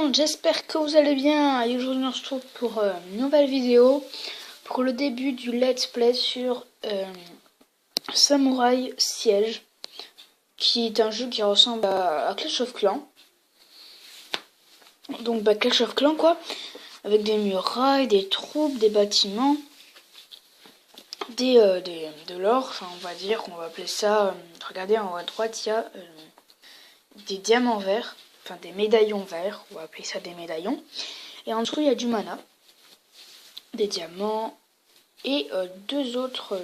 monde, j'espère que vous allez bien. Et aujourd'hui on se retrouve pour une nouvelle vidéo pour le début du let's play sur Samurai Siege, qui est un jeu qui ressemble à Clash of Clans. Donc Clash of Clans quoi, avec des murailles, des troupes, des bâtiments, de l'or, enfin on va dire qu'on va appeler ça, regardez en haut à droite il y a des diamants verts, enfin des médaillons verts, on va appeler ça des médaillons, et en dessous il y a du mana, des diamants, et deux autres,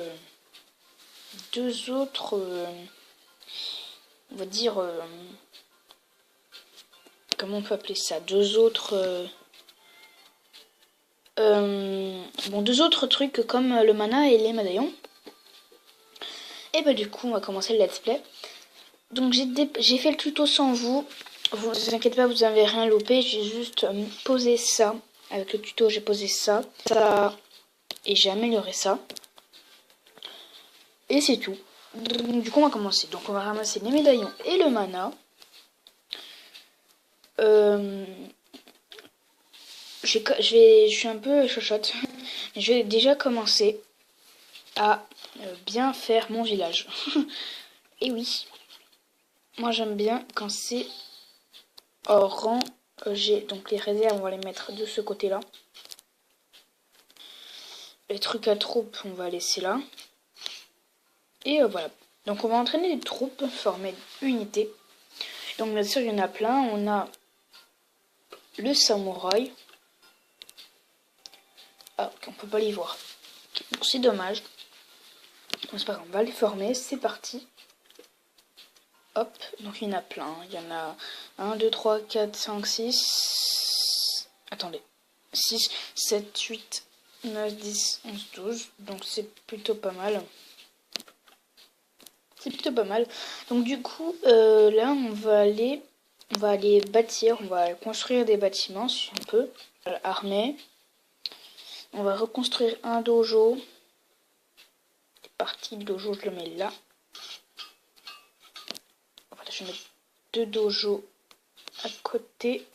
on va dire, comment on peut appeler ça, deux autres trucs comme le mana et les médaillons. Et bah du coup on va commencer le let's play. Donc j'ai fait le tuto sans vous inquiétez pas, vous n'avez rien loupé, j'ai juste posé ça, avec le tuto j'ai posé ça, et j'ai amélioré ça. Et c'est tout. Donc, du coup on va commencer. Donc on va ramasser les médaillons et le mana. Je suis un peu chochotte. Je vais déjà commencer à bien faire mon village. Et oui, moi j'aime bien quand c'est hors rang. J'ai donc les réserves, on va les mettre de ce côté là. Les trucs à troupes, on va laisser là. Et voilà. Donc on va entraîner les troupes, former unité. Donc bien sûr il y en a plein. On a le samouraï. Ah, ok, on peut pas les voir. Bon, c'est dommage. Bon, c'est pas grave, on va les former. C'est parti. Hop, donc il y en a plein. Il y en a 1, 2, 3, 4, 5, 6. Attendez. 6, 7, 8, 9, 10, 11, 12. Donc c'est plutôt pas mal. C'est plutôt pas mal. Donc du coup, là, on va aller bâtir, on va construire des bâtiments si on peut. Armée. On va reconstruire un dojo. C'est parti, le dojo, je le mets là. Voilà, je vais mettre deux dojos à côté.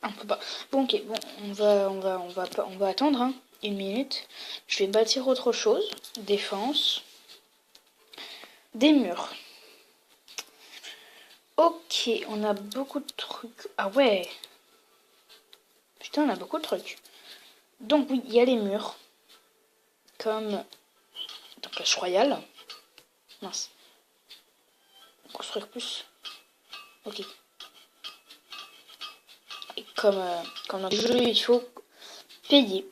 On peut pas. Bon, ok, bon, on va attendre, hein, une minute. Je vais bâtir autre chose. Défense. Des murs. Ok, on a beaucoup de trucs. Ah ouais. Putain, on a beaucoup de trucs. Donc oui, il y a les murs. Comme dans Clash Royale. Mince. Construire plus. Ok. Et comme dans le jeu, il faut payer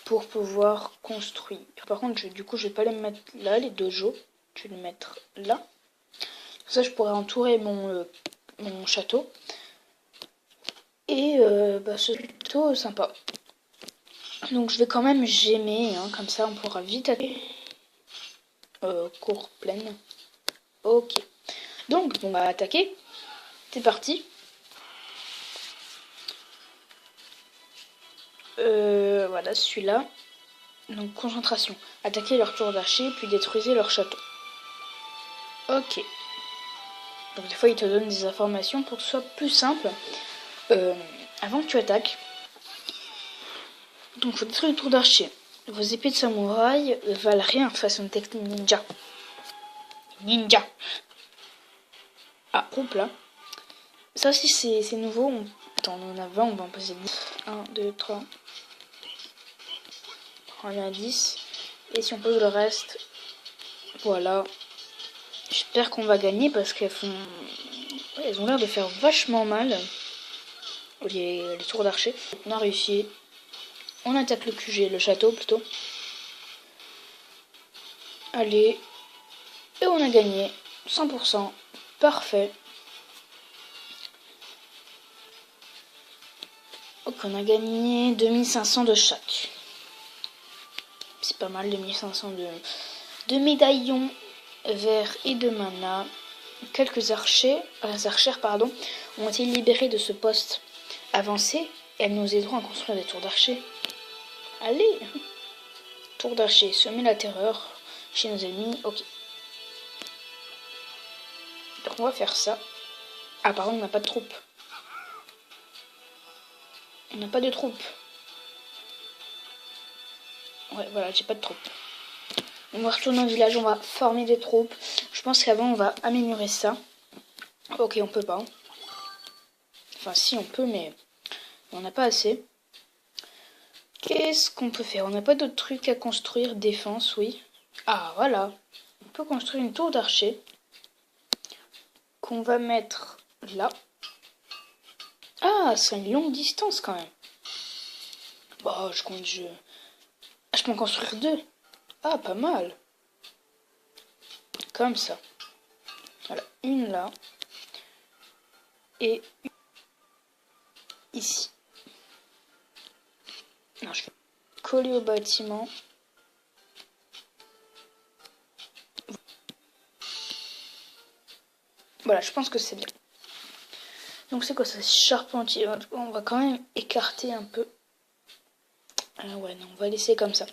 pour pouvoir construire. Par contre, du coup, je vais pas les mettre là, les dojos. Je vais les mettre là. Comme ça, je pourrais entourer mon château. Et c'est plutôt sympa. Donc, je vais quand même gémer. Hein, comme ça, on pourra vite attaquer. Cour pleine. Ok. Donc, on va attaquer. C'est parti. Voilà, celui-là. Donc, concentration. Attaquez leur tour d'archer, puis détruisez leur château. Ok. Donc, des fois, il te donne des informations pour que ce soit plus simple. Avant que tu attaques. Donc, il faut détruire le tour d'archer. Vos épées de samouraï valent rien face à une technique ninja. Ninja. Ah, groupe là. Ça aussi, c'est nouveau. Attends, on en a 20, on va en passer 10. 1, 2, 3. On en a 10. Et si on pose le reste, voilà. J'espère qu'on va gagner parce qu'elles font... Elles ont l'air de faire vachement mal. Les tours d'archer. On a réussi. On attaque le QG, le château plutôt. Allez. Et on a gagné. 100%. Parfait. Donc on a gagné 2500 de chaque. C'est pas mal, 2500 de médaillons verts et de mana. Quelques archères ont été libérés de ce poste avancé et elles nous aideront à construire des tours d'archer. Allez! Tour d'archer, semer la terreur chez nos ennemis. Ok. Donc on va faire ça. Ah, pardon, on n'a pas de troupes. On n'a pas de troupes. Ouais, voilà, j'ai pas de troupes. On va retourner au village, on va former des troupes. Je pense qu'avant, on va améliorer ça. Ok, on peut pas. Enfin, si, on peut, mais on n'a pas assez. Qu'est-ce qu'on peut faire? On n'a pas d'autres trucs à construire. Défense, oui. Ah, voilà. On peut construire une tour d'archer qu'on va mettre là. Ah, c'est une longue distance quand même. Bon, je compte... Je peux en construire 2. Ah, pas mal. Comme ça. Voilà, une là. Et une ici. Non, je vais coller au bâtiment. Voilà, je pense que c'est bien. Donc c'est quoi ça? Charpentier. On va quand même écarter un peu. Ah ouais, non, on va laisser comme ça.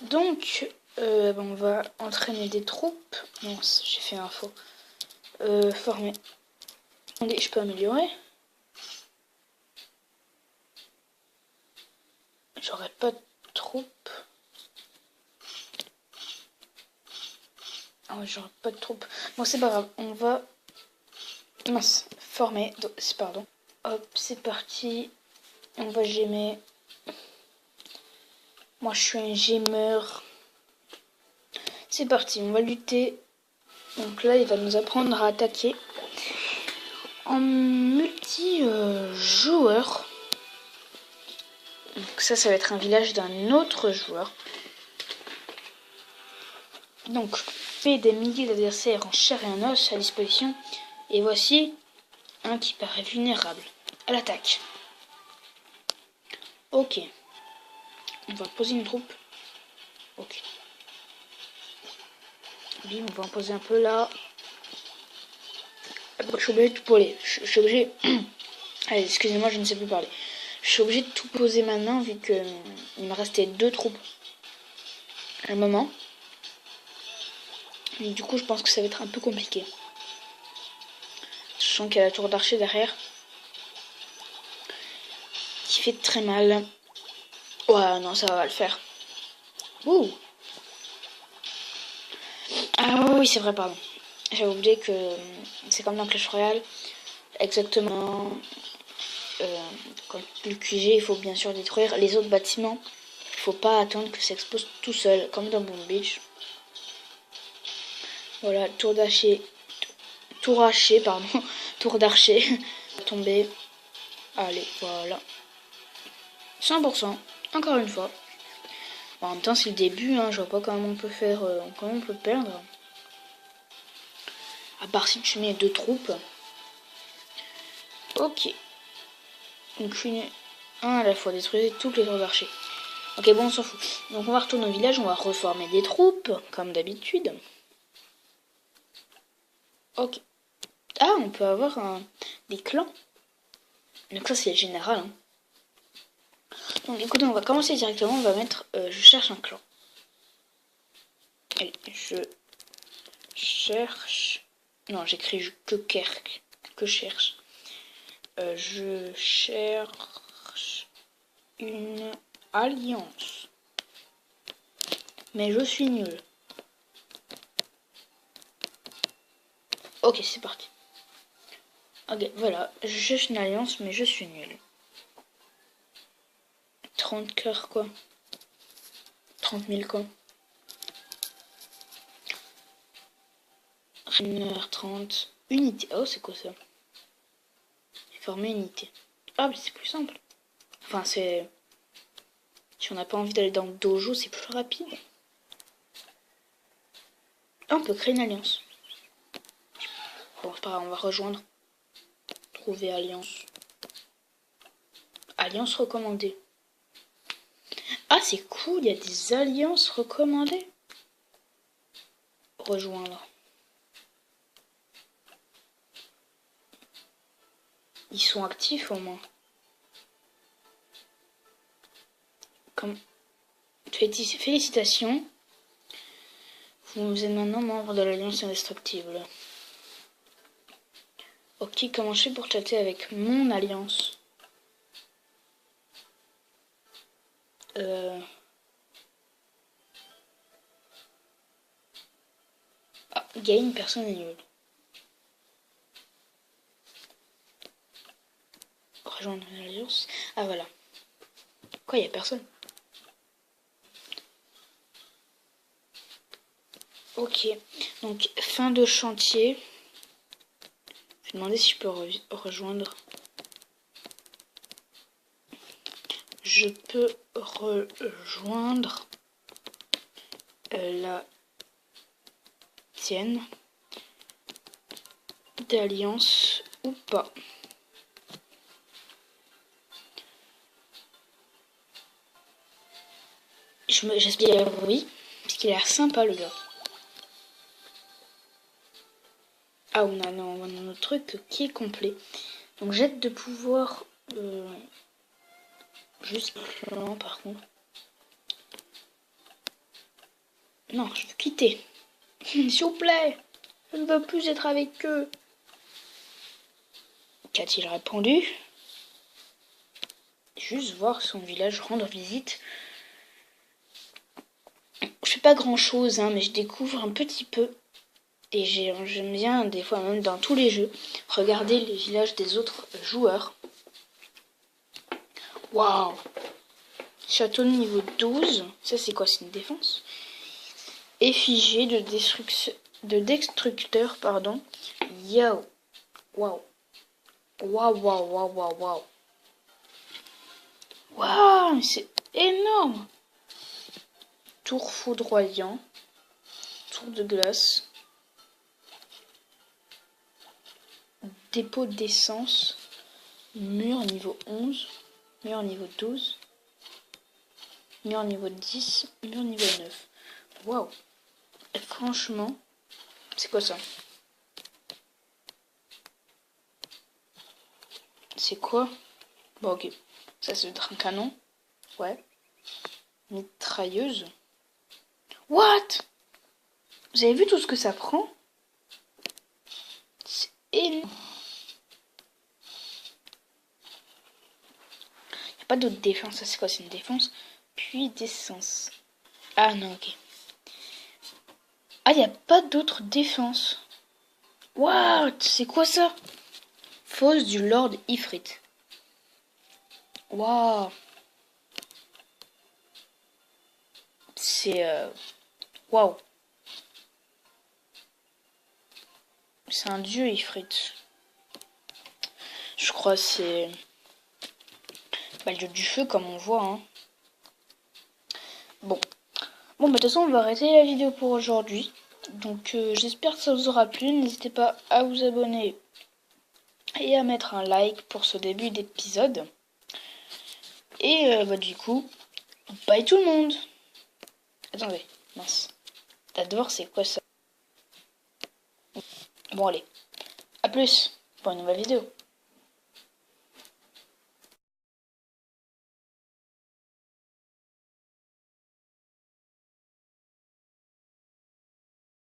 Donc, on va entraîner des troupes. Non, j'ai fait un faux. Former. Attendez, je peux améliorer. J'aurais pas de troupes. Ah ouais, j'aurais pas de troupes. Bon, c'est pas grave. On va... Mince. Former. Pardon. Hop, c'est parti. On va gémer. Moi, je suis un gémeur. C'est parti, on va lutter. Donc là, il va nous apprendre à attaquer. En multi-joueur. Donc ça va être un village d'un autre joueur. Donc, fait des milliers d'adversaires en chair et en os à disposition. Et voici un qui paraît vulnérable. À l'attaque. Ok. On va poser une troupe. Ok. Bim, on va en poser un peu là. Je suis obligé de tout poser. Je suis obligé... Allez, excusez-moi, je ne sais plus parler. Je suis obligé de tout poser maintenant vu que il me restait 2 troupes à un moment. Et du coup, je pense que ça va être un peu compliqué. Sachant qu'il y a la tour d'archer derrière. Qui fait très mal. Ouais, non, ça va le faire. Ouh. Ah oui, c'est vrai, pardon. J'avais oublié que c'est comme dans Clash Royale. Exactement. Quand le QG, il faut bien sûr détruire les autres bâtiments. Il faut pas attendre que ça explose tout seul, comme dans Boom Beach. Voilà, tour d'archer. Tour archer, pardon. Tour d'archer. Tomber. Allez, voilà. 100%. Encore une fois. Bon, en même temps, c'est le début, hein, je vois pas comment on peut faire, comment on peut perdre. À part si tu mets 2 troupes. Ok. Donc, un à la fois, détruire toutes les tours d'archer. Ok, bon, on s'en fout. Donc, on va retourner au village, on va reformer des troupes, comme d'habitude. Ok. Ah, on peut avoir des clans. Donc ça, c'est le général. Hein. Donc, écoutez, on va commencer directement, on va mettre, je cherche un clan. Allez, je cherche... Non, j'écris que Kerk, que cherche. Je cherche une alliance. Mais je suis nul. Ok, c'est parti. Ok, voilà. Je cherche une alliance, mais je suis nul. 30 cœurs, quoi. 30 000, quoi. 1h30. Unité. Oh, c'est quoi ça? Former unité. Ah, mais c'est plus simple. Enfin, c'est... Si on n'a pas envie d'aller dans le dojo, c'est plus rapide. Ah, on peut créer une alliance. Bon, c'est pas grave, on va rejoindre. Trouver alliance. Alliance recommandée. Ah, c'est cool, il y a des alliances recommandées. Rejoindre. Ils sont actifs au moins. Comme... Félicitations. Vous êtes maintenant membre de l'Alliance Indestructible. Ok, comment je fais pour chatter avec mon alliance? Ah, game, personne n'est nul. Rejoindre une alliance. Ah voilà. Quoi, y a personne? Ok, donc fin de chantier. Je vais demander si je peux rejoindre. Je peux rejoindre la tienne d'alliance ou pas. J'espère oui, parce qu'il a l'air sympa le gars. Ah, on a notre truc qui est complet. Donc j'aide de pouvoir juste non, par contre. Non, je veux quitter. S'il vous plaît, je ne veux plus être avec eux. Qu'a-t-il répondu? Juste voir son village, rendre visite. Je fais pas grand chose, hein, mais je découvre un petit peu. Et j'aime bien, des fois même dans tous les jeux, regarder les villages des autres joueurs. Waouh! Château de niveau 12. Ça, c'est quoi? C'est une défense? Effigie de destructeur, pardon. Yo! Waouh! Waouh, waouh, waouh, waouh, waouh! Waouh! C'est énorme! Tour foudroyant. Tour de glace. Dépôt d'essence. Mur niveau 11. Mur niveau 12. Mur niveau 10. Mur niveau 9. Waouh! Franchement, c'est quoi ça? C'est quoi? Bon, ok. Ça, c'est un canon. Ouais. Mitrailleuse. What? Vous avez vu tout ce que ça prend? C'est énorme. Il n'y a pas d'autre défense. Ça, c'est quoi? C'est une défense. Puis d'essence. Ah non, ok. Ah, il n'y a pas d'autre défense. What? C'est quoi ça? Fosse du Lord Ifrit. Waouh. C'est... Waouh. C'est un dieu Ifrit. Je crois c'est... Bah, le dieu du feu comme on voit. Hein. Bon. Bon, bah, de toute façon, on va arrêter la vidéo pour aujourd'hui. Donc, j'espère que ça vous aura plu. N'hésitez pas à vous abonner et à mettre un like pour ce début d'épisode. Et bah, du coup, bye tout le monde. Attendez, mince. D'abord, c'est quoi ça? Bon, allez. À plus pour une nouvelle vidéo.